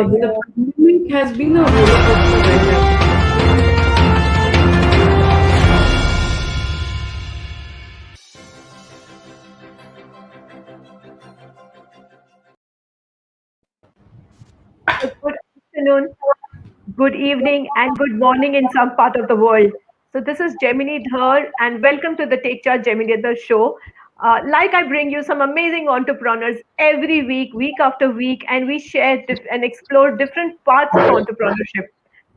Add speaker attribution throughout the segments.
Speaker 1: The pandemic has been a roller coaster ride.
Speaker 2: Good afternoon, good evening, and good morning in some part of the world. So this is Gemini Dhar, and welcome to the Take Charge Gemini Dhar show. Like I bring you some amazing entrepreneurs every week, week after week, and we share and explore different parts of entrepreneurship.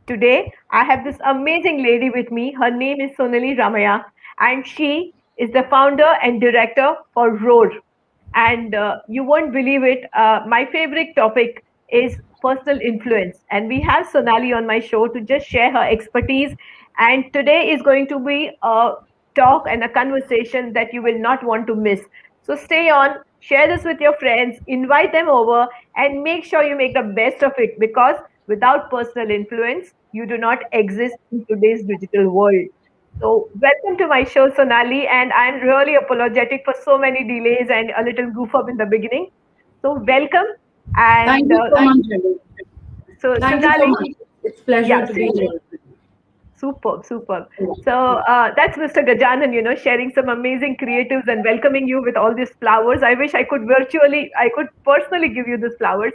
Speaker 2: Today, I have this amazing lady with me. Her name is Sonali Ramaiya, and she is the founder and director for Roarrr. And you won't believe it. My favorite topic is personal influence. And we have Sonali on my show to just share her expertise. And today is going to be a talk and a conversation that you will not want to miss. So stay on, share this with your friends, invite them over, and make sure you make the best of it because without personal influence, you do not exist in today's digital world. So, welcome to my show, Sonali, and I'm really apologetic for so many delays and a little goof up in the beginning. So, welcome.
Speaker 1: Thank
Speaker 2: And
Speaker 1: you so much, Jenny.
Speaker 2: so,
Speaker 1: Thank you so
Speaker 2: Sonali,
Speaker 1: much. It's pleasure
Speaker 2: yeah,
Speaker 1: to be here.
Speaker 2: superb, superb. So, that's Mr. Gajanan, sharing some amazing creatives and welcoming you with all these flowers. I wish I could personally give you these flowers.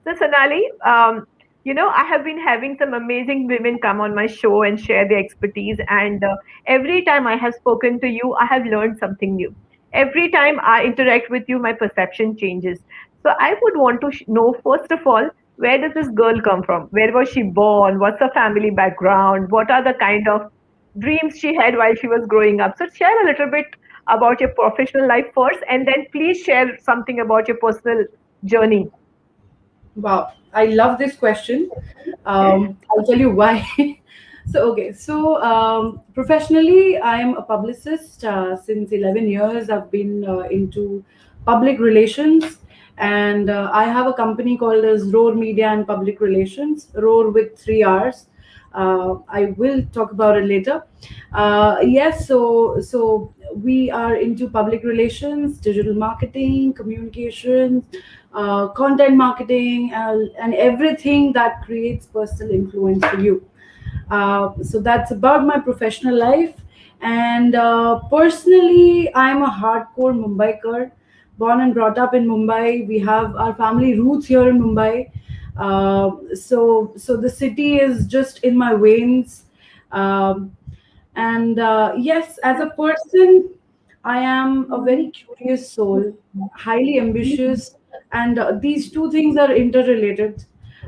Speaker 2: So, Sonali, I have been having some amazing women come on my show and share their expertise. And every time I have spoken to you, I have learned something new. Every time I interact with you, my perception changes. So I would want to know, first of all, where does this girl come from? Where was she born? What's her family background? What are the kind of dreams she had while she was growing up? So share a little bit about your professional life first, and then please share something about your personal journey.
Speaker 1: Wow, I love this question. I'll tell you why. Professionally, I am a publicist since 11 years. I've been into public relations, and I have a company called as Roarrr Media and Public Relations, Roarrr with three R's. I will talk about it later. Yes, so we are into public relations, digital marketing, communications, content marketing, and everything that creates personal influence for you. So that's about my professional life. And personally, I'm a hardcore Mumbaiker, born and brought up in Mumbai. We have our family roots here in Mumbai. So the city is just in my veins. Um, and yes, as a person, I am a very curious soul, highly ambitious, and these two things are interrelated.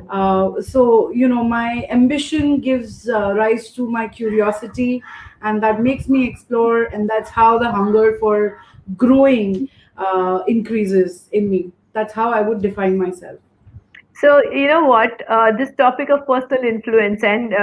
Speaker 1: My ambition gives rise to my curiosity, and that makes me explore, and that's how the hunger for growing increases in me. That's how I would define myself.
Speaker 2: So you know what? This topic of personal influence and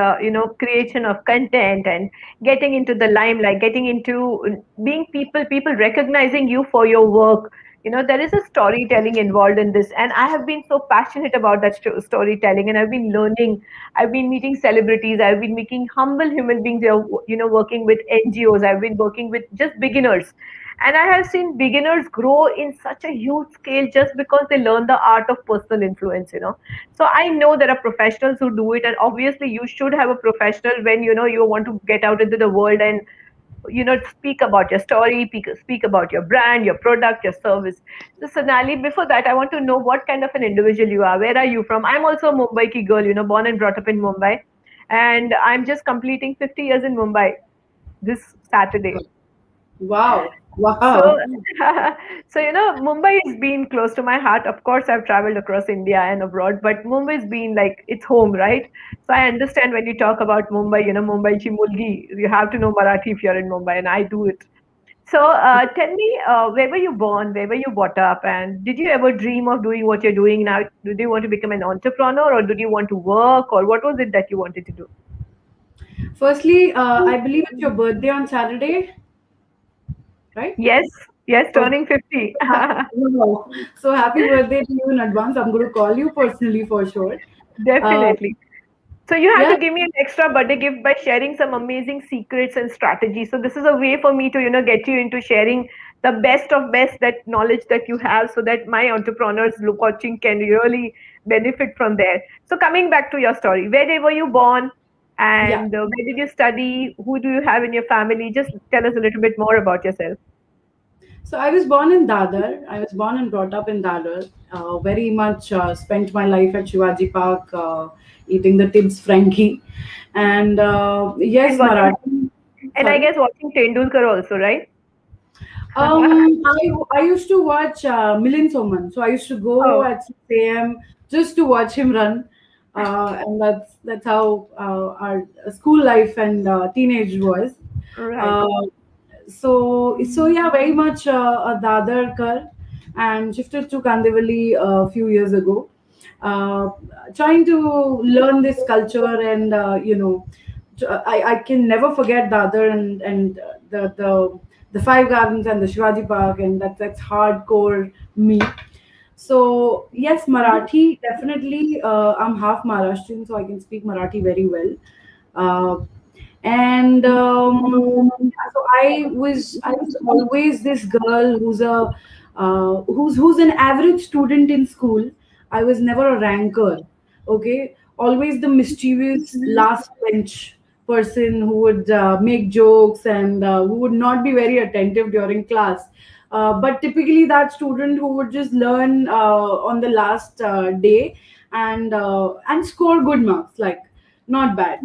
Speaker 2: creation of content and getting into the limelight, getting into being people recognizing you for your work. There is a storytelling involved in this, and I have been so passionate about that storytelling, and I've been learning. I've been meeting celebrities. I've been meeting humble human beings. Working with NGOs. I've been working with just beginners, and I have seen beginners grow in such a huge scale just because they learn the art of personal influence. So I know there are professionals who do it, and obviously you should have a professional when you want to get out into the world and speak about your story, speak about your brand, your product, your service. So Sonali, before that, I want to know what kind of an individual you are. Where are you from? I'm also a Mumbai ki girl, born and brought up in Mumbai, and I'm just completing 50 years in Mumbai this Saturday.
Speaker 1: Wow,
Speaker 2: So,
Speaker 1: wow.
Speaker 2: Mumbai has been close to my heart. Of course, I've traveled across India and abroad, but Mumbai's been like it's home, right? So I understand when you talk about Mumbai, Mumbai chi mulgi, you have to know Marathi if you're in Mumbai, and I do it. So, tell me, where were you born? Where were you brought up? And did you ever dream of doing what you're doing now? Did you want to become an entrepreneur, or did you want to work, or what was it that you wanted to do?
Speaker 1: Firstly, I believe it's your birthday on Saturday, right?
Speaker 2: Yes, yes,
Speaker 1: Okay.
Speaker 2: turning 50.
Speaker 1: Wow. So happy birthday to you in advance. I'm going to call you personally for sure. Uh,
Speaker 2: Definitely. So you have
Speaker 1: yeah,
Speaker 2: to give me an extra birthday gift by sharing some amazing secrets and strategies. So this is a way for me to, get you into sharing the best of best that knowledge that you have so that my entrepreneurs look watching can really benefit from there. So coming back to your story, were you born,
Speaker 1: Yeah.
Speaker 2: and where did you study? Who do you have in your family? Just tell us a little bit more about yourself.
Speaker 1: So I was born in Dadar. I was born and brought up in Dadar. Very much spent my life at Shivaji Park, eating the Tibbs Frankie, and
Speaker 2: And
Speaker 1: yes,
Speaker 2: watching,
Speaker 1: Marathi.
Speaker 2: and I
Speaker 1: Sorry.
Speaker 2: guess watching Tendulkar also, right?
Speaker 1: I used to watch Milind Soman. So I used to go
Speaker 2: Oh,
Speaker 1: at 6 a.m. just to watch him run, and that's how our school life and teenage was.
Speaker 2: right.
Speaker 1: Uh, so yeah, very much a Dadar kar, and shifted to Kandivali a few years ago. Uh, Trying to learn this culture and I can never forget Dadar and the Five Gardens and the Shivaji Park, and that's hardcore me. So yes, Marathi definitely. I'm half Maharashtrian, so I can speak Marathi very well. Uh, and so I was always this girl who's an average student in school. I was never a ranker. Okay, always the mischievous last bench person who would make jokes and who would not be very attentive during class. But typically that student who would just learn on the last day and score good marks, like not bad.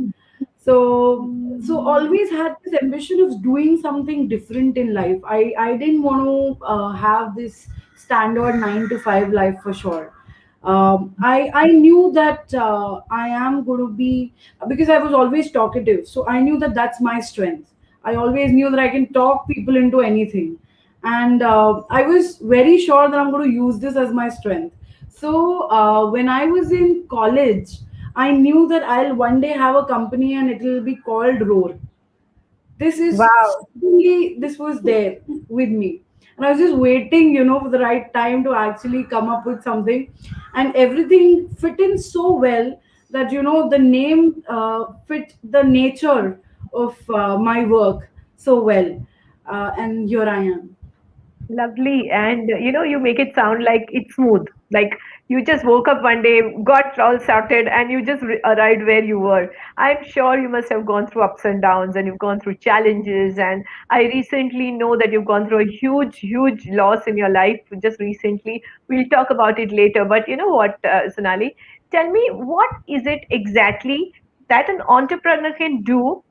Speaker 1: So always had this ambition of doing something different in life. I didn't want to have this standard 9 to 5 life for sure. I knew that I am going to be, because I was always talkative, so I knew that that's my strength. I always knew that I can talk people into anything, and I was very sure that I'm going to use this as my strength. So when I was in college, I knew that I'll one day have a company and it will be called Roar.
Speaker 2: Wow.
Speaker 1: This was there with me, and I was just waiting, for the right time to actually come up with something, and everything fit in so well that the name fit the nature of my work so well, and here I am.
Speaker 2: Lovely. And you make it sound like it's smooth. Like you just woke up one day, got all sorted, and you just arrived where you were. I'm sure you must have gone through ups and downs, and you've gone through challenges. And I recently know that you've gone through a huge, huge loss in your life just recently. We'll talk about it later. But you know what, Sonali? Tell me, what is it exactly that an entrepreneur can do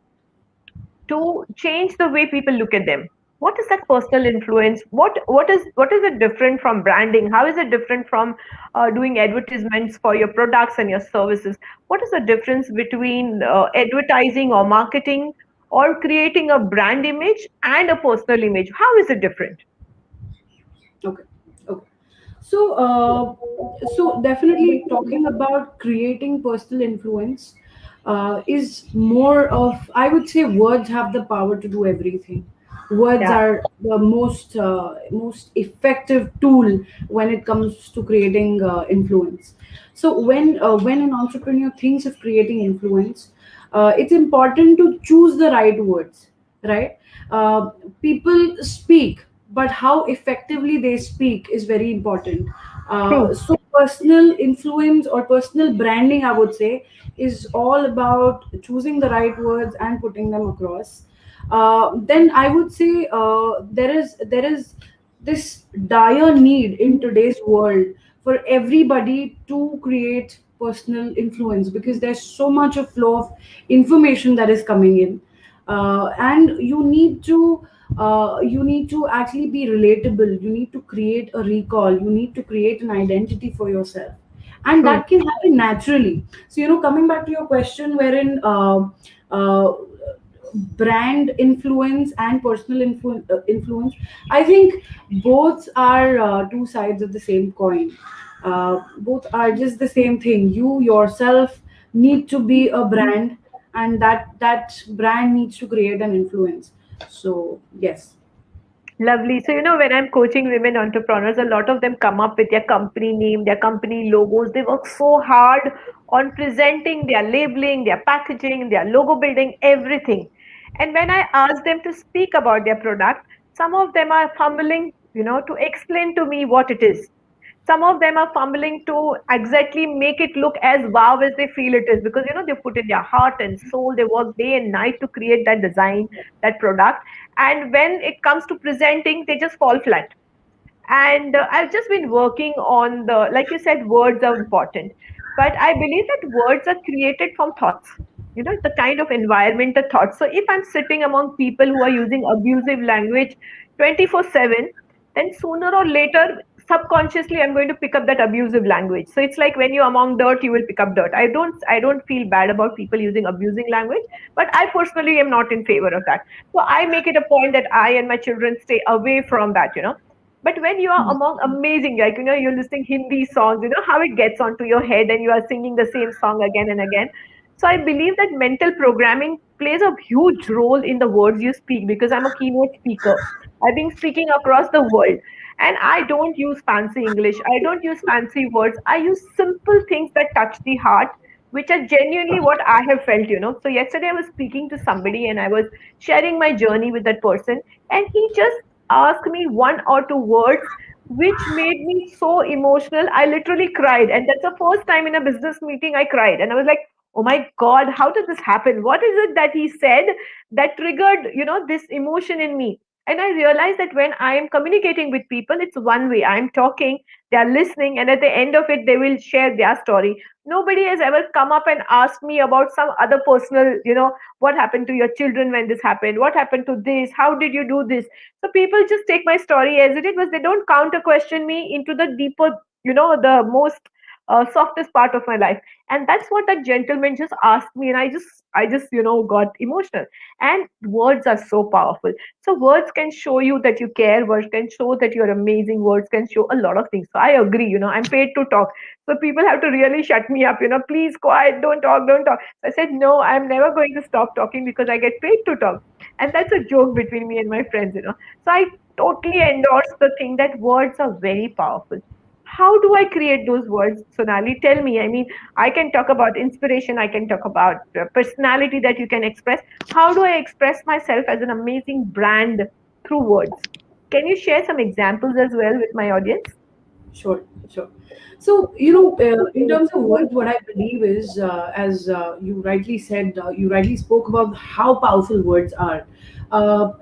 Speaker 2: to change the way people look at them? What is that personal influence? What is it different from branding? How is it different from doing advertisements for your products and your services? What is the difference between advertising or marketing or creating a brand image and a personal image? How is it different?
Speaker 1: Okay. Okay. So definitely talking about creating personal influence is more of, I would say, words have the power to do everything. Words
Speaker 2: Yeah.
Speaker 1: are the most effective tool when it comes to creating influence. So when an entrepreneur thinks of creating influence, it's important to choose the right words, right? Uh, People speak, but how effectively they speak is very important.
Speaker 2: True.
Speaker 1: So personal influence or personal branding, I would say, is all about choosing the right words and putting them across. Then I would say there is this dire need in today's world for everybody to create personal influence, because there's so much of flow of information that is coming in, and you need to actually be relatable. You need to create a recall. You need to create an identity for yourself, and
Speaker 2: True.
Speaker 1: that can happen naturally. So coming back to your question, wherein uh, brand influence and personal influence, I think both are two sides of the same coin. Both are just the same thing. You yourself need to be a brand, and that brand needs to create an influence. So yes.
Speaker 2: Lovely. So, when I'm coaching women entrepreneurs, a lot of them come up with their company name, their company logos. They work so hard on presenting their labeling, their packaging, their logo building, everything. And when I ask them to speak about their product, some of them are fumbling, to explain to me what it is. Some of them are fumbling to exactly make it look as wow as they feel it is, because they put in their heart and soul, they work day and night to create that design, that product, and when it comes to presenting, they just fall flat. And I've just been working on the, like you said, words are important, but I believe that words are created from thoughts. The kind of environment, the thoughts. So if I'm sitting among people who are using abusive language 24/7, then sooner or later, subconsciously, I'm going to pick up that abusive language. So it's like when you're among dirt, you will pick up dirt. I don't feel bad about people using abusing language, but I personally am not in favor of that. So I make it a point that I and my children stay away from that. But when you are among amazing, like, you're listening Hindi songs, how it gets onto your head and you are singing the same song again and again. So I believe that mental programming plays a huge role in the words you speak, because I'm a keynote speaker. I've been speaking across the world, and I don't use fancy English. I don't use fancy words. I use simple things that touch the heart, which are genuinely what I have felt. So yesterday I was speaking to somebody and I was sharing my journey with that person, and he just asked me one or two words which made me so emotional. I literally cried. And that's the first time in a business meeting I cried. And I was like, oh my God, how did this happen? What is it that he said that triggered, this emotion in me? And I realized that when I am communicating with people, it's one way. I'm talking, they are listening, and at the end of it, they will share their story. Nobody has ever come up and asked me about some other personal, what happened to your children when this happened? What happened to this? How did you do this? So people just take my story as it is, but they don't counter question me into the deeper, the most softest part of my life. And that's what that gentleman just asked me, and I just got emotional. And words are so powerful. So words can show you that you care. Words can show that you're amazing. Words can show a lot of things. So I agree. I'm paid to talk. So people have to really shut me up. Please quiet. Don't talk. Don't talk. So I said no. I'm never going to stop talking because I get paid to talk. And that's a joke between me and my friends. So I totally endorse the thing that words are very powerful. How do I create those words, Sonali? Tell me. I mean, I can talk about inspiration, I can talk about personality that you can express. How do I express myself as an amazing brand through words? Can you share some examples as well with my audience?
Speaker 1: Sure, sure. So, in terms of words, what I believe is, as you rightly said, you rightly spoke about how powerful words are.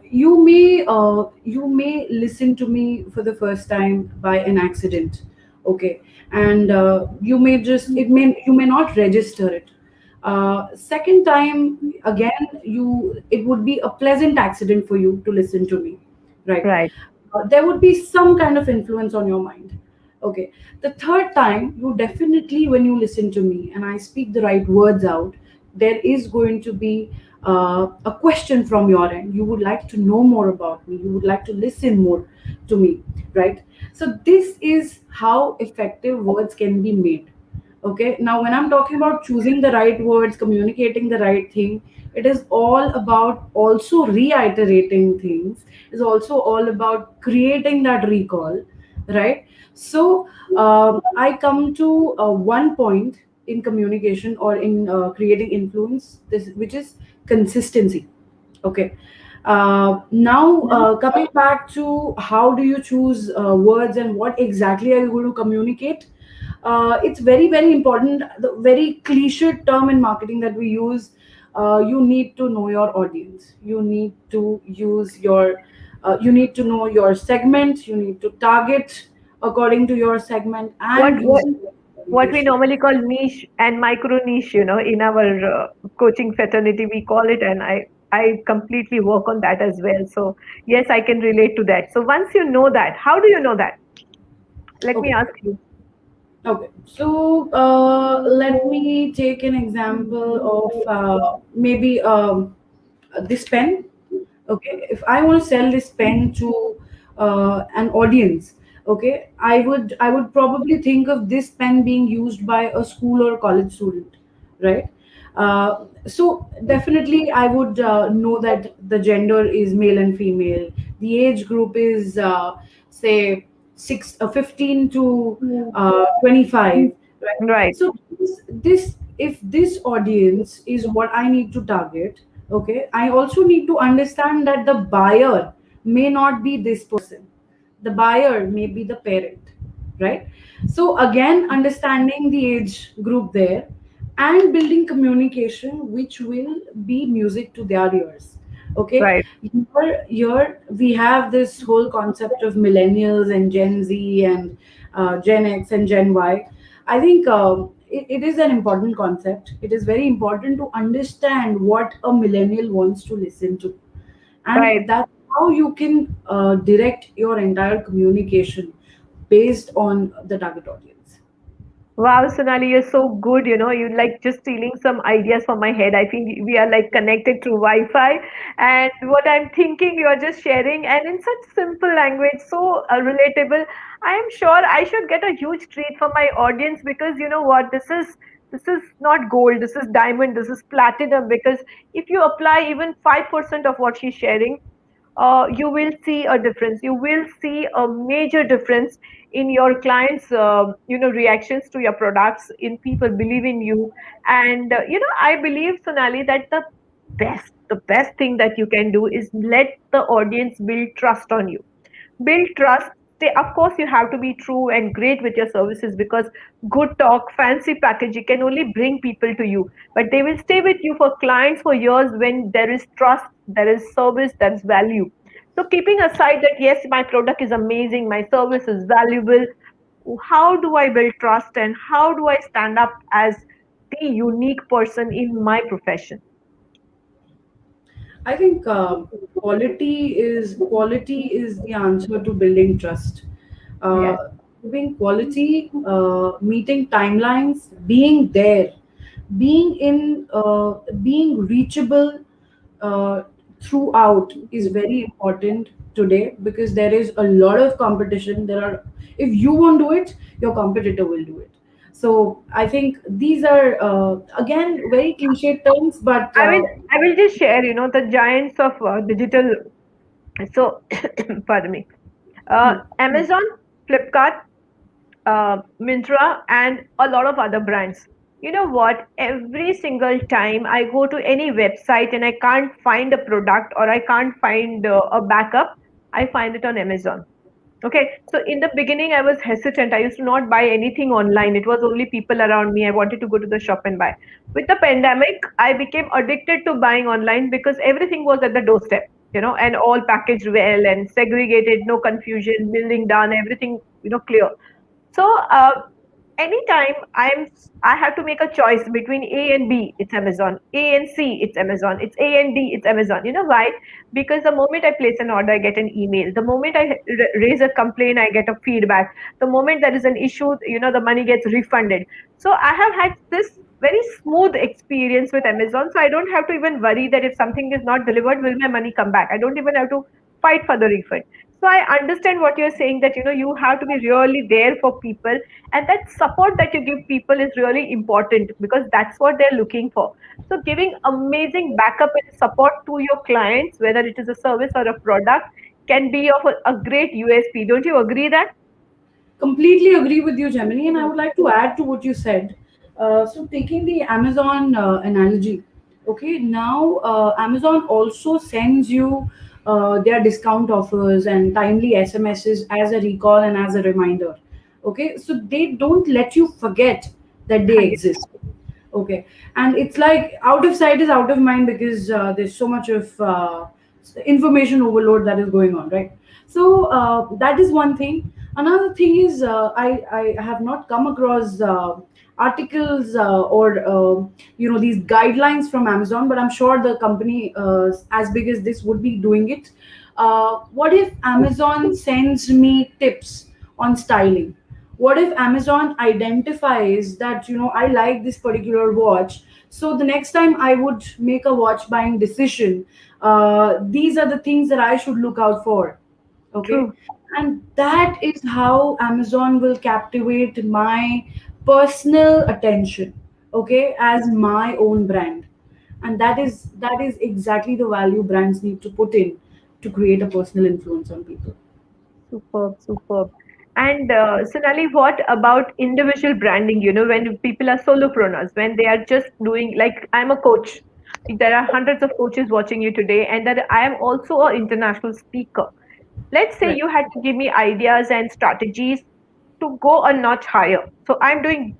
Speaker 1: You may listen to me for the first time by an accident, okay, and you may not register it. Second time again, it would be a pleasant accident for you to listen to me, right?
Speaker 2: Right.
Speaker 1: There would be some kind of influence on your mind. Okay. The third time, you definitely, when you listen to me and I speak the right words out, there is going to be a question from your end. You would like to know more about me. You would like to listen more to me, right? So, this is how effective words can be made. Okay. Now, when I'm talking about choosing the right words, communicating the right thing, it is all about also reiterating things, is also all about creating that recall, right? So I come to one point in communication or in creating influence, this which is consistency. Okay. Now, coming back to how do you choose words and what exactly are you going to communicate? It's very, very important. The very cliched term in marketing that we use, you need to know your audience. You need to know your segment. You need to target according to your segment
Speaker 2: What
Speaker 1: and use
Speaker 2: what what we
Speaker 1: communication.
Speaker 2: normally call niche and micro niche, in our coaching fraternity, we call it, and I completely work on that as well. So yes, I can relate to that. So once you know that, how do you know that? Let me
Speaker 1: Okay.
Speaker 2: ask you.
Speaker 1: Okay, so let me take an example of maybe this pen. Okay, if I want to sell this pen to an audience, okay, I would probably think of this pen being used by a school or college student, right? So definitely, I would know that the gender is male and female. The age group is say 15 to 25, right?
Speaker 2: Right.
Speaker 1: So this if this audience is what I need to target, okay, I also need to understand that the buyer may not be this person. The buyer may be the parent, right? So again, understanding the age group there and building communication which will be music to their ears. Okay,
Speaker 2: Right.
Speaker 1: here we have this whole concept of millennials and Gen Z and Gen X and Gen Y. I think it is an important concept. It is very important to understand what a millennial wants to listen to, and
Speaker 2: Right.
Speaker 1: that's how you can direct your entire communication based on the target audience.
Speaker 2: Wow, Sonali, you're so good. You're like just stealing some ideas from my head. I think we are like connected through Wi-Fi. And what I'm thinking, you're just sharing, and in such simple language, so relatable. I am sure I should get a huge treat from my audience, because you know what? This is not gold. This is diamond. This is platinum. Because if you apply even 5% of what she's sharing, you will see a difference. You will see a major difference in your clients' reactions to your products, in people believe in you. And I believe, Sonali, that the best thing that you can do is let the audience build trust on you. Build trust. Of course, you have to be true and great with your services, because good talk, fancy packaging can only bring people to you, but they will stay with you for clients for years when there is trust, there is service, there is value. So keeping aside that, yes, my product is amazing, my service is valuable, how do I build trust, and how do I stand up as the unique person in my profession?
Speaker 1: I think quality is the answer to building trust.
Speaker 2: Yes.
Speaker 1: Uh, Giving quality, meeting timelines, being there, being reachable uh, throughout is very important today, because there is a lot of competition. If you won't do it, your competitor will do it. So I think these are again very cliche terms, but
Speaker 2: I will just share, the giants of digital. So, pardon me.
Speaker 1: hmm.
Speaker 2: Amazon, Flipkart, Myntra, and a lot of other brands. You know what? Every single time I go to any website and I can't find a product, or I can't find a backup, I find it on Amazon. Okay, so in the beginning, I was hesitant. I used to not buy anything online. It was only people around me. I wanted to go to the shop and buy. With the pandemic, I became addicted to buying online, because everything was at the doorstep, and all packaged well and segregated, no confusion, billing done, everything, clear. So, anytime I have to make a choice between A and B, it's Amazon. A and C, it's Amazon. It's A and D, it's Amazon. You know why? Because the moment I place an order, I get an email. The moment I raise a complaint, I get a feedback. The moment there is an issue, the money gets refunded. So I have had this very smooth experience with Amazon. So I don't have to even worry that if something is not delivered, will my money come back? I don't even have to fight for the refund. So I understand what you're saying, that you have to be really there for people, and that support that you give people is really important, because that's what they're looking for. So giving amazing backup and support to your clients, whether it is a service or a product, can be of a great USP. Don't you agree that?
Speaker 1: Completely agree with you, Gemini, and I would like to add to what you said. So, taking the Amazon analogy, okay, now Amazon also sends you their discount offers and timely SMSs as a recall and as a reminder. Okay, so they don't let you forget that they
Speaker 2: Yes.
Speaker 1: exist. Okay, and it's like out of sight is out of mind, because there's so much of information overload that is going on, right? So that is one thing. Another thing is I have not come across articles or these guidelines from Amazon, but I'm sure the company as big as this would be doing it. What if Amazon sends me tips on styling? What if Amazon identifies that I like this particular watch, so the next time I would make a watch buying decision, these are the things that I should look out for. Okay,
Speaker 2: True.
Speaker 1: and that is how Amazon will captivate my personal attention, okay, as my own brand. And that is exactly the value brands need to put in to create a personal influence on people.
Speaker 2: Superb, superb. And Sonali, what about individual branding? When people are solopreneurs, when they are just doing, like, I'm a coach. There are hundreds of coaches watching you today, and that I am also an international speaker. Let's say
Speaker 1: Right.
Speaker 2: you had to give me ideas and strategies to go a notch higher. So I'm doing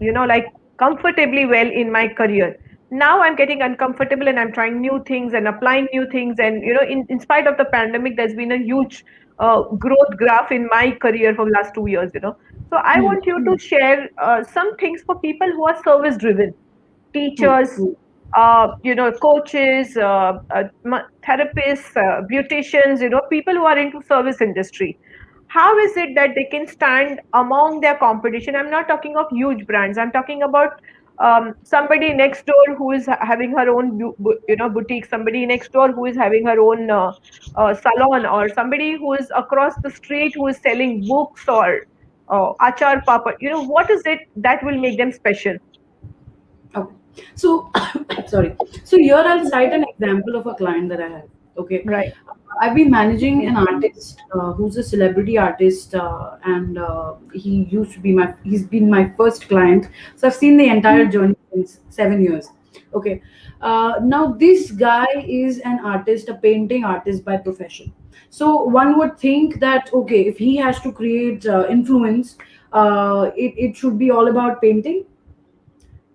Speaker 2: like comfortably well in my career. Now I'm getting uncomfortable and I'm trying new things and applying new things. And in spite of the pandemic, there's been a huge growth graph in my career for the last 2 years. So I
Speaker 1: Hmm.
Speaker 2: want you to share some things for people who are service driven,
Speaker 1: Hmm.
Speaker 2: teachers, coaches, therapists, beauticians, people who are into service industry. How is it that they can stand among their competition? I'm not talking of huge brands. I'm talking about somebody next door who is having her own, boutique. Somebody next door who is having her own salon, or somebody who is across the street who is selling books or achar papa. What is it that will make them special?
Speaker 1: Okay. So, sorry. So here I'll cite an example of a client that I have. Okay.
Speaker 2: Right.
Speaker 1: I've been managing an artist who's a celebrity artist, and he's been my first client. So I've seen the entire journey since 7 years. Okay. Now this guy is an artist, a painting artist by profession. So one would think that, okay, if he has to create influence, it should be all about painting.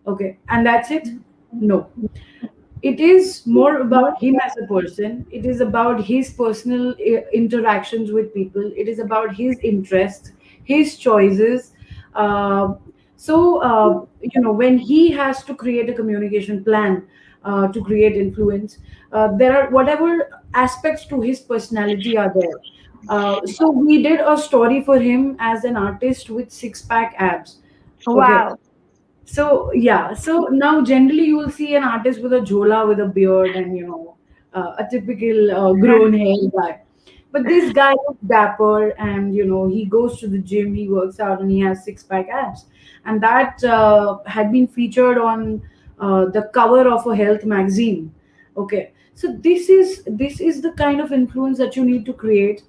Speaker 1: Okay, and that's it? No. It is more about him as a person. It is about his personal interactions with people. It is about his interests, his choices. Uh, when he has to create a communication plan to create influence, there are whatever aspects to his personality are there. So we did a story for him as an artist with six pack abs. Okay,
Speaker 2: Wow.
Speaker 1: so yeah, so now generally you will see an artist with a jhola with a beard and a typical grown hair guy. But this guy is dapper, and he goes to the gym, he works out, and he has six pack abs, and that had been featured on the cover of a health magazine. Okay, so this is the kind of influence that you need to create.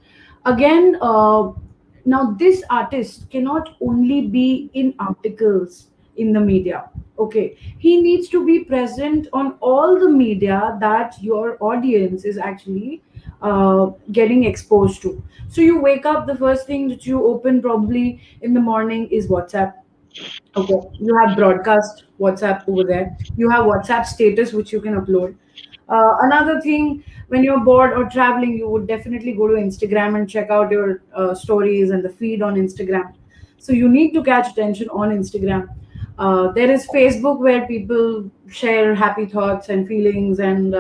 Speaker 1: Again, now this artist cannot only be in articles in the media. Okay, he needs to be present on all the media that your audience is actually getting exposed to. So you wake up, the first thing that you open probably in the morning is WhatsApp. Okay, you have broadcast WhatsApp over there. You have WhatsApp status which you can upload. Another thing, when you're bored or traveling, you would definitely go to Instagram and check out your stories and the feed on Instagram. So you need to catch attention on Instagram. There is Facebook where people share happy thoughts and feelings and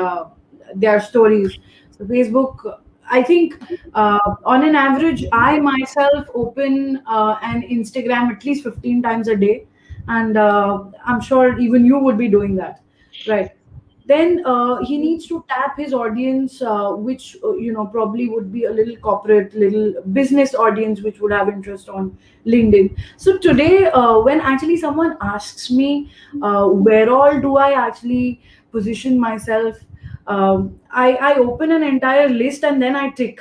Speaker 1: their stories. So Facebook, I think on an average, I myself open an Instagram at least 15 times a day, and I'm sure even you would be doing that, right? Then he needs to tap his audience, which probably would be a little corporate, little business audience, which would have interest on LinkedIn. So today, when actually someone asks me where all do I actually position myself, I open an entire list and then I tick.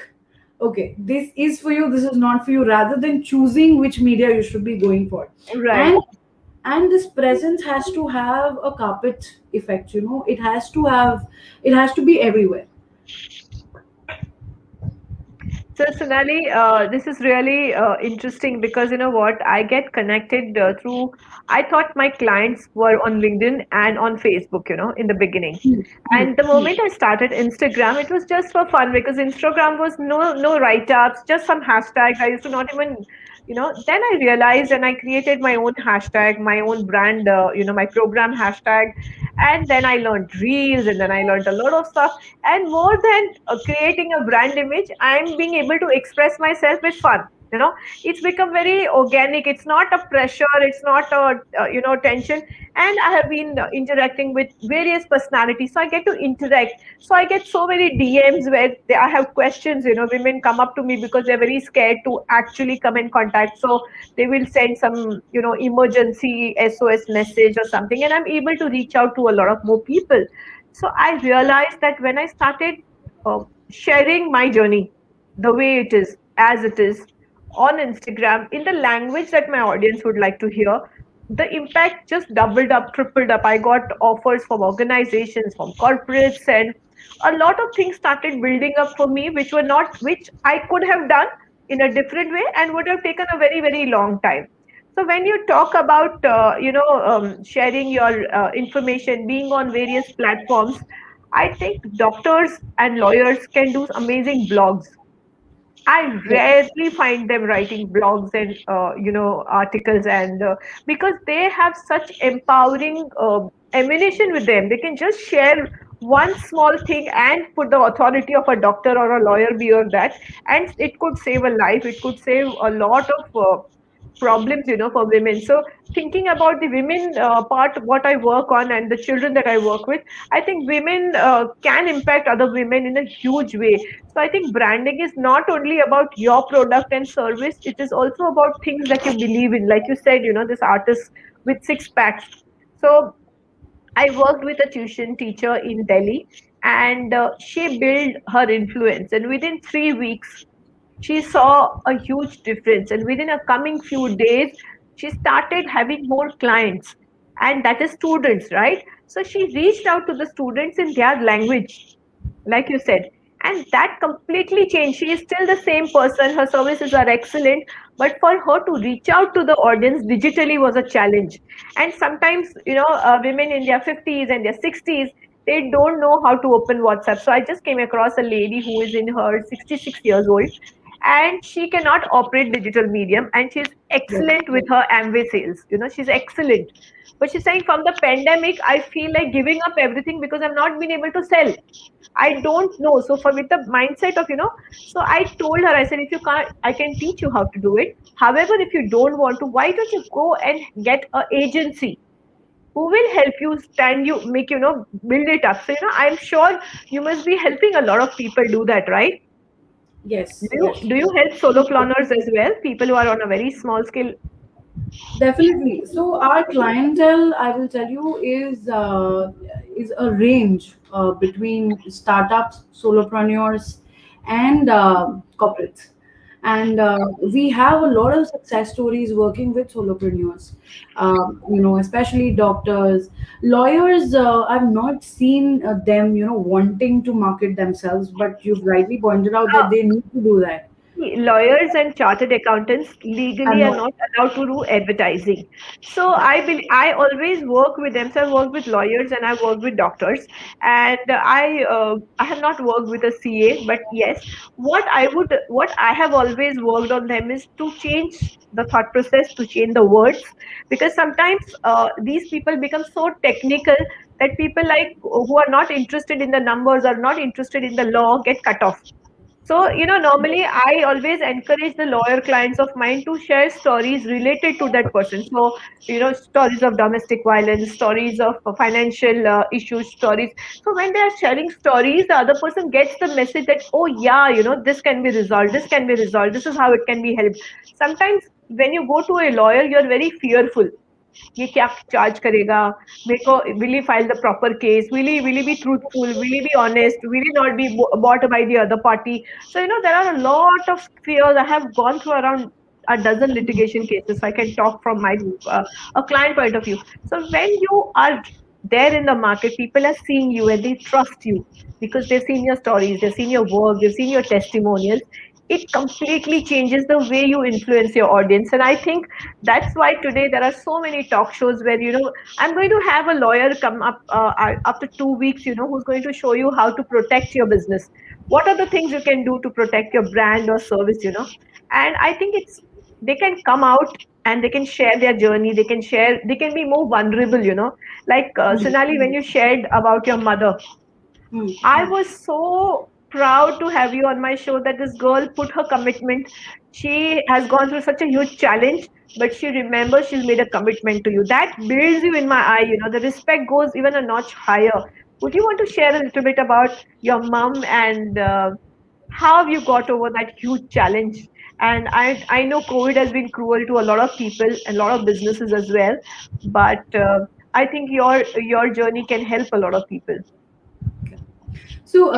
Speaker 1: Okay, this is for you, this is not for you, rather than choosing which media you should be going for.
Speaker 2: Right.
Speaker 1: And this presence has to have a carpet effect, it has to be everywhere.
Speaker 2: So, Sonali, this is really interesting because you know what? I get connected through. I thought my clients were on LinkedIn and on Facebook, in the beginning.
Speaker 1: Hmm, hmm,
Speaker 2: And the moment I started Instagram, it was just for fun because Instagram was no write ups, just some hashtags. I used to not even, Then I realized and I created my own hashtag, my own brand, my program hashtag, and then I learned reels, and then I learned a lot of stuff. And more than creating a brand image, I'm being able to express myself with fun. It's become very organic. It's not a pressure. It's not a tension. And I have been interacting with various personalities, so I get to interact. So I get so many DMs where I have questions. Women come up to me because they're very scared to actually come in contact. So they will send some emergency SOS message or something, and I'm able to reach out to a lot of more people. So I realized that when I started uh, sharing my journey the way it is, as it is, on Instagram in the language that my audience would like to hear, the impact just doubled up, tripled up. I got offers from organizations, from corporates, and a lot of things started building up for me, which I could have done, in a different way and would have taken a very, very long time. So when you talk about sharing your information, being on various platforms, I think doctors and lawyers can do amazing blogs. I
Speaker 1: Yes,
Speaker 2: rarely find them writing blogs and articles, and because they have such empowering emanation with them, they can just share one small thing and put the authority of a doctor or a lawyer beyond that, and it could save a life. It could save a lot of problems, for women. So thinking about the women part, what I work on, and the children that I work with, I think women can impact other women in a huge way. So I think branding is not only about your product and service, it is also about things that you believe in. Like you said, this artist with six packs. So I worked with a tuition teacher in Delhi, and she built her influence. And within 3 weeks, she saw a huge difference. And within a coming few days, she started having more clients, and that is students, right? So she reached out to the students in their language, like you said, and that completely changed. She is still the same person, her services are excellent, but for her to reach out to the audience digitally was a challenge. And sometimes, women in their 50s and their 60s, they don't know how to open WhatsApp. So I just came across a lady who is in her 66 years old, and she cannot operate digital medium, and she's
Speaker 1: yes,
Speaker 2: excellent with her Amway sales. She's excellent, but she's saying, from the pandemic, I feel like giving up everything because I've not been able to sell. I don't know. So for with the mindset of, so I told her, I said, if you can't, I can teach you how to do it. However, if you don't want to, why don't you go and get a agency who will help you stand, you make, build it up. So, I'm sure you must be helping a lot of people do that, right?
Speaker 1: yes,
Speaker 2: Do you help solopreneurs as well? People who are on a very small scale?
Speaker 1: definitely. So our clientele, I will tell you, is a range between startups, solopreneurs, and corporates. And we have a lot of success stories working with solopreneurs. Especially doctors, lawyers. I've not seen them, wanting to market themselves, but you've rightly pointed out that they need to do that.
Speaker 2: Lawyers and chartered accountants legally
Speaker 1: And
Speaker 2: are not allowed to do advertising. So I always work with them. So I work with lawyers and I work with doctors, and I have not worked with a CA, but yes, what I have always worked on them is to change the thought process, to change the words, because sometimes these people become so technical that people like who are not interested in the numbers or not interested in the law get cut off. So, normally I always encourage the lawyer clients of mine to share stories related to that person. So, stories of domestic violence, stories of financial issues, stories. So, when they are sharing stories, the other person gets the message that, oh, yeah, this can be resolved, this can be resolved, this is how it can be helped. Sometimes, when you go to a lawyer, you're very fearful. ये क्या charge करेगा मेरे को, will he file the proper case, will he be truthful, will he be honest, will he not be bought by the other party. So there are a lot of fears. I have gone through around a dozen litigation cases, so I can talk from my a client point of view. So when you are there in the market, people are seeing you and they trust you because they've seen your stories, they've seen your work, they've seen your testimonials. It completely changes the way you influence your audience. And I think that's why today there are so many talk shows where, I'm going to have a lawyer come up after 2 weeks, who's going to show you how to protect your business. What are the things you can do to protect your brand or service. And I think they can come out and they can share their journey. They can be more vulnerable. Like Sonali, when you shared about your mother,
Speaker 1: Hmm.
Speaker 2: I was so proud to have you on my show, that this girl put her commitment. She has gone through such a huge challenge, but she remembers she's made a commitment to you. That builds you in my eye. The respect goes even a notch higher. Would you want to share a little bit about your mom and how have you got over that huge challenge? And I know COVID has been cruel to a lot of people and a lot of businesses as well, but I think your journey can help a lot of people.
Speaker 1: So,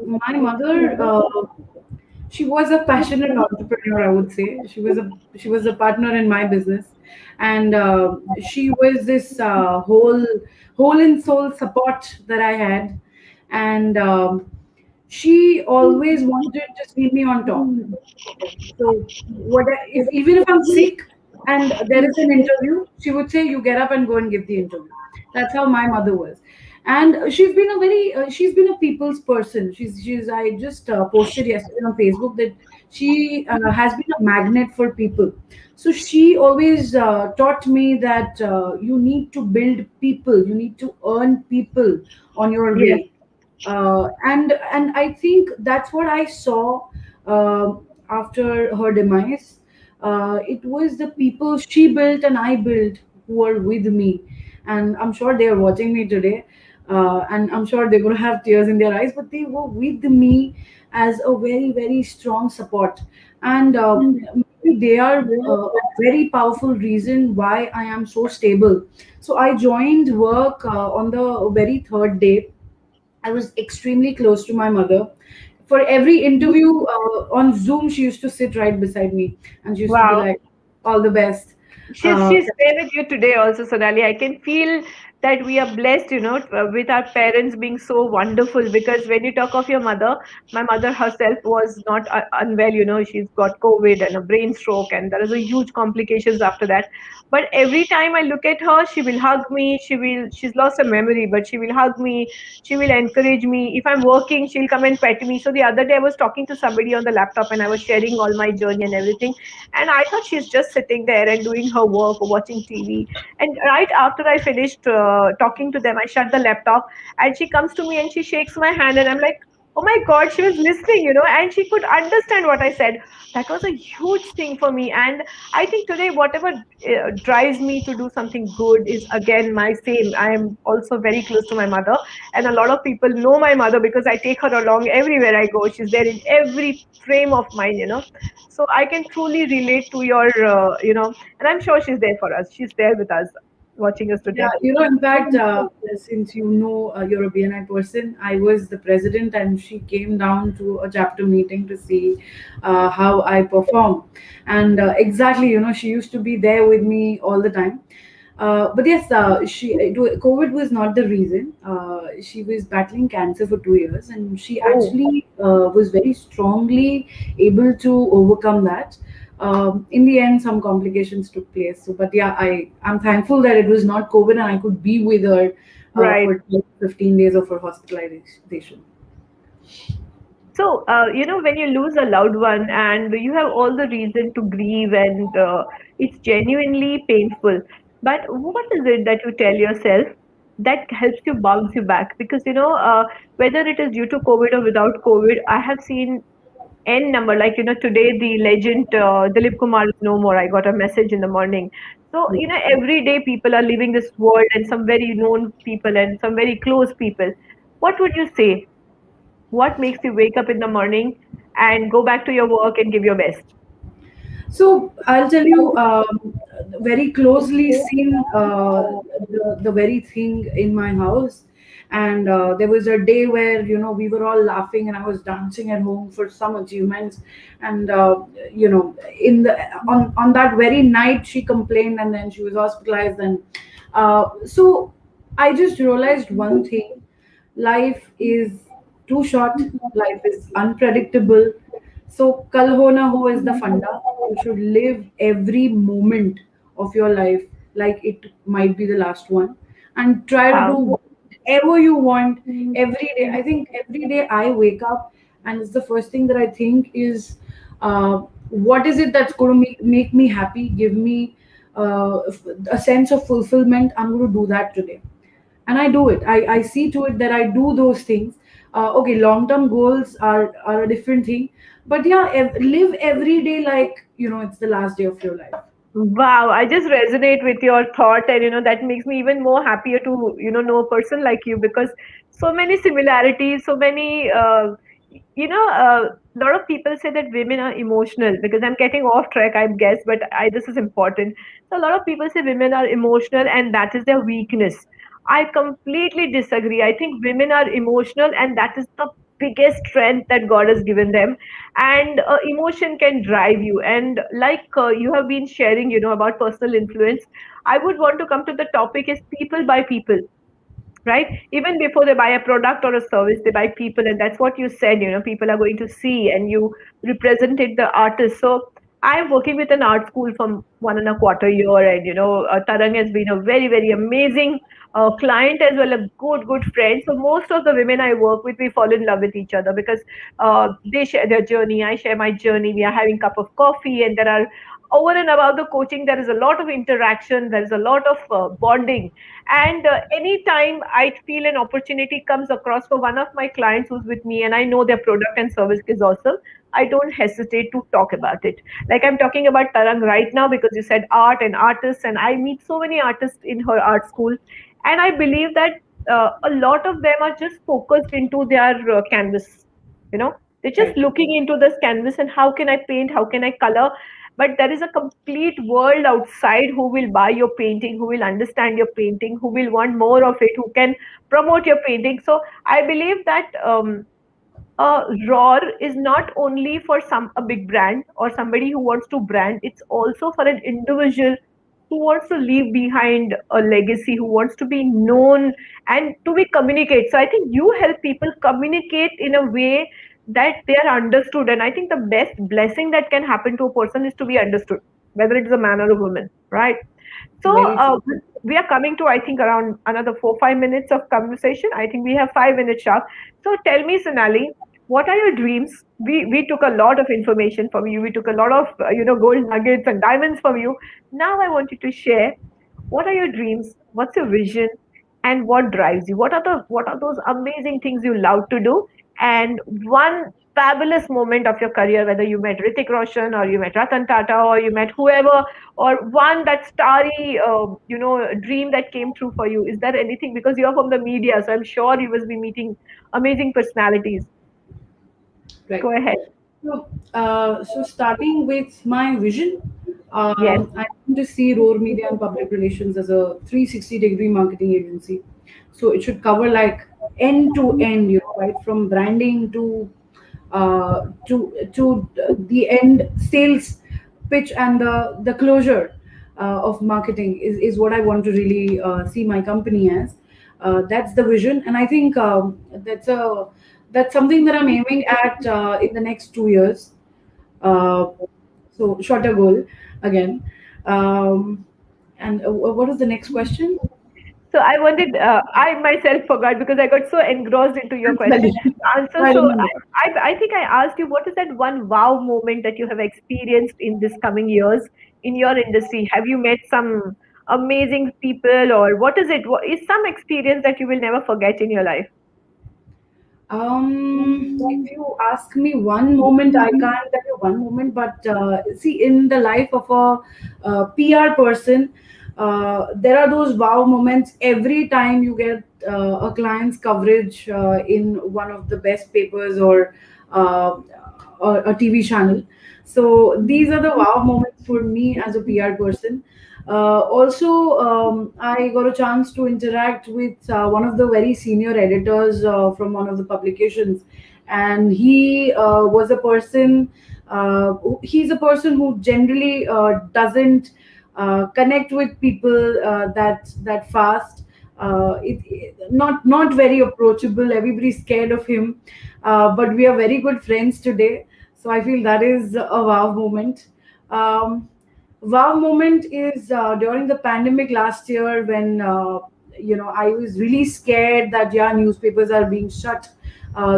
Speaker 1: my mother, she was a passionate entrepreneur. I would say she was a partner in my business, and she was this whole and soul support that I had, and she always wanted to see me on top. Okay. So if even if I'm sick and there is an interview, she would say, "You get up and go and give the interview." That's how my mother was, and she's been a people's person. She's I just posted yesterday on Facebook that she has been a magnet for people. So she always taught me that you need to build people, you need to earn people on your
Speaker 2: Yes,
Speaker 1: way, and I think that's what I saw after her demise. It was the people she built and I built who were with me, and I'm sure they are watching me today, and I'm sure they're going to have tears in their eyes, but they were with me as a very strong support, and maybe they are a very powerful reason why I am so stable. So I joined work on the very third day. I was extremely close to my mother. For every interview on Zoom, she used to sit right beside me and she used to be
Speaker 2: wow.
Speaker 1: like, "All the best." Uh,
Speaker 2: She's there with you today also, Sonali. I can feel that we are blessed, with our parents being so wonderful. Because when you talk of your mother, my mother herself was not unwell. She's got COVID and a brain stroke, and there is a huge complications after that. But every time I look at her, she will hug me. She's lost her memory, but she will hug me. She will encourage me. If I'm working, she'll come and pet me. So the other day I was talking to somebody on the laptop and I was sharing all my journey and everything. And I thought she's just sitting there and doing her work or watching TV. And right after I finished talking to them, I shut the laptop and she comes to me and she shakes my hand. And I'm like, oh my God, she was listening, and she could understand what I said. That was a huge thing for me. And I think today, whatever drives me to do something good is again my same. I am also very close to my mother. And a lot of people know my mother because I take her along everywhere I go. She's there in every frame of mine. So I can truly relate to your, and I'm sure she's there for us. She's there with us, watching us
Speaker 1: Yeah,
Speaker 2: today.
Speaker 1: in fact, since you're a BNI person, I was the president, and she came down to a chapter meeting to see how I perform. And exactly, she used to be there with me all the time. But yes, COVID was not the reason. She was battling cancer for 2 years, and she
Speaker 2: Oh,
Speaker 1: actually was very strongly able to overcome that. In the end, some complications took place. So, but yeah, I'm thankful that it was not COVID and I could be with her
Speaker 2: right.
Speaker 1: for 15 days of her hospitalization.
Speaker 2: So, when you lose a loved one and you have all the reason to grieve and it's genuinely painful, but what is it that you tell yourself that helps you bounce you back? Because, whether it is due to COVID or without COVID, I have seen N number, like, today the legend Dilip Kumar is no more. I got a message in the morning. So,
Speaker 1: Yes.
Speaker 2: every day people are leaving this world and some very known people and some very close people. What would you say? What makes you wake up in the morning and go back to your work and give your best?
Speaker 1: So I'll tell you, very closely seen the very thing in my house, and there was a day where we were all laughing, and I was dancing at home for some achievements, and in the on that very night she complained, and then she was hospitalized, and so I just realized one thing: life is too short, life is unpredictable, so kal ho na ho is the funda. You should live every moment of your life like it might be the last one, and try to do
Speaker 2: Wow.
Speaker 1: whatever you want every day. I think every day I wake up, and it's the first thing that I think is, what is it that's going to make me happy, give me a sense of fulfillment. I'm going to do that today, and I do it. I see to it that I do those things. Okay, long term goals are a different thing, but yeah, live every day like it's the last day of your life.
Speaker 2: Wow, I just resonate with your thought, and that makes me even more happier to know a person like you, because so many similarities, so many. A lot of people say that women are emotional, because I'm getting off track, I guess, but I this is important. So a lot of people say women are emotional and that is their weakness. I completely disagree. I think women are emotional, and that is the biggest strength that God has given them. And emotion can drive you. And like you have been sharing, about personal influence, I would want to come to the topic is people by people. right? Even before they buy a product or a service, they buy people, and that's what you said. People are going to see, and you represented the artist. So I'm working with an art school from 1.25 year, and Tarang has been a very, very amazing client as well, a good friend. So most of the women I work with, we fall in love with each other because they share their journey, I share my journey. We are having cup of coffee, and there are, over and above the coaching, there is a lot of interaction, there is a lot of bonding. And anytime I feel an opportunity comes across for one of my clients who's with me, and I know their product and service is awesome, I don't hesitate to talk about it. Like I'm talking about Tarang right now because you said art and artists, and I meet so many artists in her art school, and I believe that a lot of them are just focused into their canvas. They're just
Speaker 1: Right.
Speaker 2: looking into this canvas and how can I paint, how can I color. But there is a complete world outside who will buy your painting, who will understand your painting, who will want more of it, who can promote your painting. So I believe that Roar is not only for a big brand or somebody who wants to brand. It's also for an individual who wants to leave behind a legacy, who wants to be known and to be communicate. So I think you help people communicate in a way that they are understood. And I think the best blessing that can happen to a person is to be understood, whether it is a man or a woman, right? So
Speaker 1: Very true.
Speaker 2: we are coming to, I think, around another 4-5 minutes of conversation. I think we have 5 minutes sharp. So tell me, Sonali, what are your dreams? We took a lot of information from you. We took a lot of gold nuggets and diamonds from you. Now I want you to share, what are your dreams? What's your vision? And what drives you? What are those amazing things you love to do? And one fabulous moment of your career, whether you met Ritik Roshan or you met Ratan Tata or you met whoever, or one that starry dream that came true for you. Is there anything? Because you're from the media, so I'm sure you must be meeting amazing personalities.
Speaker 1: Right.
Speaker 2: Go ahead.
Speaker 1: So starting with my vision,
Speaker 2: Yes.
Speaker 1: I want to see Roar Media and Public Relations as a 360-degree marketing agency. So it should cover like end to end, right from branding to the end sales pitch and the closure of marketing is what I want to really see my company as. That's the vision, and I think that's something that I'm aiming at in the next 2 years. Uh, so shorter goal again. Um, and what was the next question?
Speaker 2: So I wanted, I myself forgot because I got so engrossed into your
Speaker 1: I'm sorry.
Speaker 2: question answer.
Speaker 1: I
Speaker 2: So
Speaker 1: remember.
Speaker 2: I think I asked you, what is that one wow moment that you have experienced in this coming years in your industry? Have you met some amazing people, or what is it? What is some experience that you will never forget in your life?
Speaker 1: If you ask me one moment, I can't tell you one moment, but see, in the life of a PR person, there are those wow moments every time you get a client's coverage in one of the best papers uh, or a TV channel. So these are the wow moments for me as a PR person. Also, I got a chance to interact with one of the very senior editors from one of the publications, and he was a person. He's a person who generally doesn't connect with people that fast. Not very approachable. Everybody's scared of him, but we are very good friends today. So I feel that is a wow moment. Um, Wow moment is during the pandemic last year when I was really scared that newspapers are being shut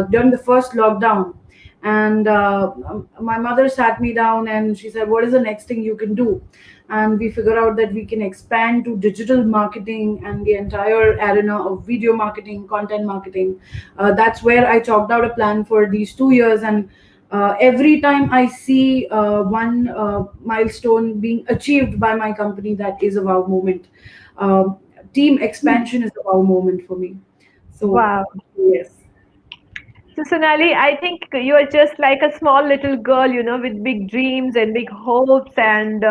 Speaker 1: during the first lockdown, and my mother sat me down and she said, "What is the next thing you can do?" And we figured out that we can expand to digital marketing and the entire arena of video marketing, content marketing. That's where I chalked out a plan for these 2 years, and every time I see one milestone being achieved by my company, that is a wow moment. Um, Team expansion is a wow moment for me. So,
Speaker 2: Wow.
Speaker 1: yes.
Speaker 2: So, Sonali, I think you are just like a small little girl, with big dreams and big hopes. And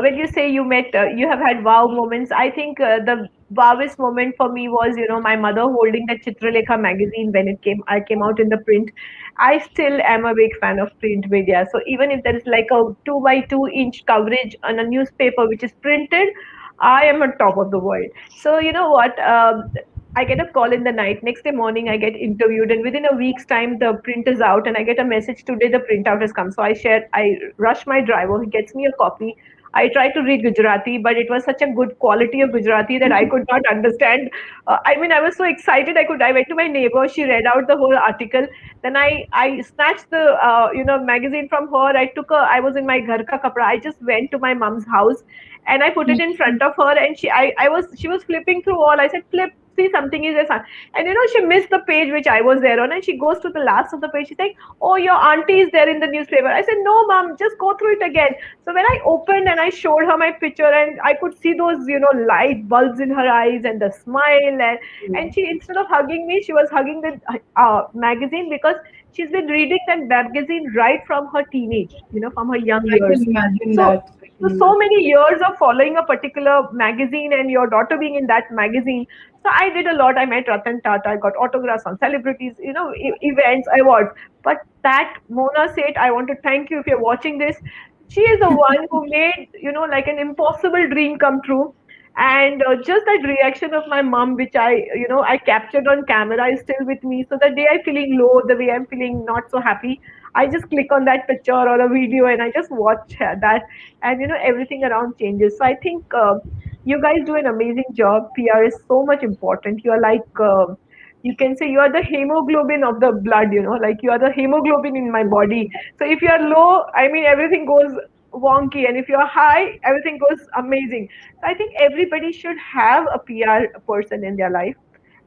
Speaker 2: when you say you have had wow moments, I think the wowest moment for me was, my mother holding the Chitralekha magazine when I came out in the print. I still am a big fan of print media. So even if there is like a 2 by 2 inch coverage on a newspaper which is printed, I am on top of the world. So you know what? I get a call in the night. Next day morning, I get interviewed, and within a week's time, the print is out, and I get a message today the printout has come. So I rush my driver. He gets me a copy. I tried to read Gujarati, but it was such a good quality of Gujarati that I could not understand. I mean, I was so excited. I went to my neighbor. She read out the whole article. Then I snatched the magazine from her. I was in my ghar ka kapra. I just went to my mom's house and I put it in front of her, and she was flipping through all. I said, flip, see, something is there. And she missed the page which I was there on, and she goes to the last of the page. She's like, oh, your auntie is there in the newspaper. I said, no, mom, just go through it again. So when I opened and I showed her my picture, and I could see those light bulbs in her eyes and the smile, and she, instead of hugging me, she was hugging the magazine, because she's been reading that magazine right from her teenage, from her young
Speaker 1: I can
Speaker 2: years.
Speaker 1: imagine
Speaker 2: So
Speaker 1: that. I can
Speaker 2: so
Speaker 1: imagine.
Speaker 2: many years of following a particular magazine, and your daughter being in that magazine. So I did a lot. I met Ratan Tata. I got autographs on celebrities, events, awards. But that Mona said, I want to thank you if you're watching this. She is the one who made, like an impossible dream come true. And just that reaction of my mom, which I captured on camera, is still with me. So the day I'm feeling low, the way I'm feeling not so happy, I just click on that picture or a video, and I just watch that, and everything around changes. So I think you guys do an amazing job. PR is so much important. You are like, you can say, you are the hemoglobin of the blood, like you are the hemoglobin in my body. So if you are low, I mean, everything goes wonky, and if you're high, everything goes amazing. So I think everybody should have a PR person in their life.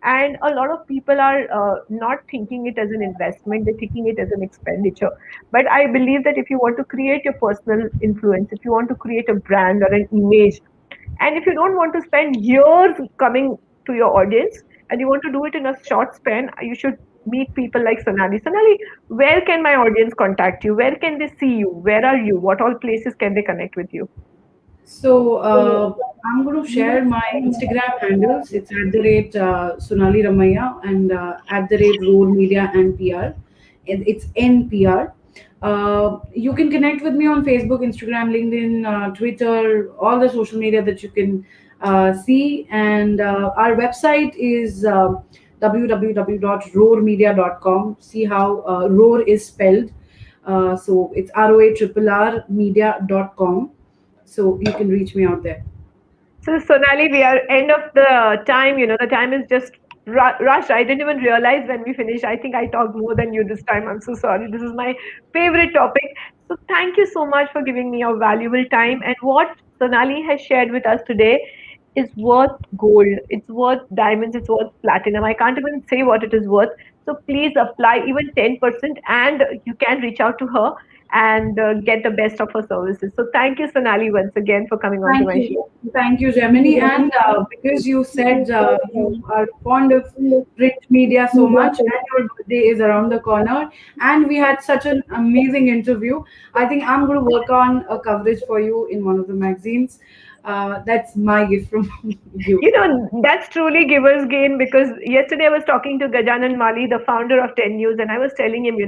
Speaker 2: And a lot of people are not thinking it as an investment, they're thinking it as an expenditure. But I believe that if you want to create your personal influence, if you want to create a brand or an image, and if you don't want to spend years coming to your audience, and you want to do it in a short span, you should meet people like Sonali. Sonali, where can my audience contact you? Where can they see you? Where are you? What all places can they connect with you?
Speaker 1: So I'm going to share my Instagram handles. It's at the rate Sonali Ramaiya and at the rate Roar Media and PR. It's NPR. You can connect with me on Facebook, Instagram, LinkedIn, Twitter, all the social media that you can see. And our website is www.roarmedia.com. See how Roar is spelled. So it's ROARR media.com, so you can reach me out there.
Speaker 2: So Sonali, we are end of the time. The time is just rushed. I didn't even realize when we finished. I think I talked more than you this time. I'm so sorry. This is my favorite topic. So thank you so much for giving me your valuable time. And what Sonali has shared with us today is worth gold. It's worth diamonds. It's worth platinum. I can't even say what it is worth. So please apply even 10%, and you can reach out to her and get the best of her services. So thank you, Sonali, once again for coming on to
Speaker 1: Thank
Speaker 2: my
Speaker 1: you.
Speaker 2: show.
Speaker 1: Thank you, Gemini. And because you said you are fond of print media so much, and your birthday is around the corner, and we had such an amazing interview, I think I'm going to work on a coverage for you in one of the magazines. That's my gift from you.
Speaker 2: That's truly giver's gain, because yesterday I was talking to Gajanan Mali, the founder of 10 News, and I was telling him,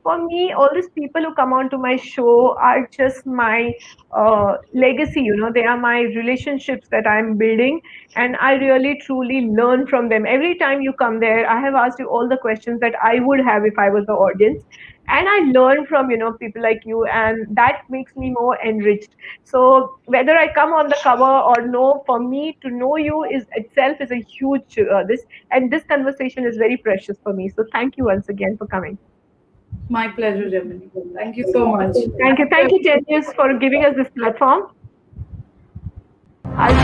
Speaker 2: for me, all these people who come onto my show are just my legacy. They are my relationships that I'm building, and I really truly learn from them. Every time you come there, I have asked you all the questions that I would have if I was the audience, and I learn from people like you, and that makes me more enriched. So whether I come on the cover or no, for me to know you is itself is a huge this, and this conversation is very precious for me. So thank you once again for coming.
Speaker 1: My pleasure, Gemini. Thank you so much.
Speaker 2: Thank you,
Speaker 1: Thank you,
Speaker 2: Genius, for giving us this platform. I'll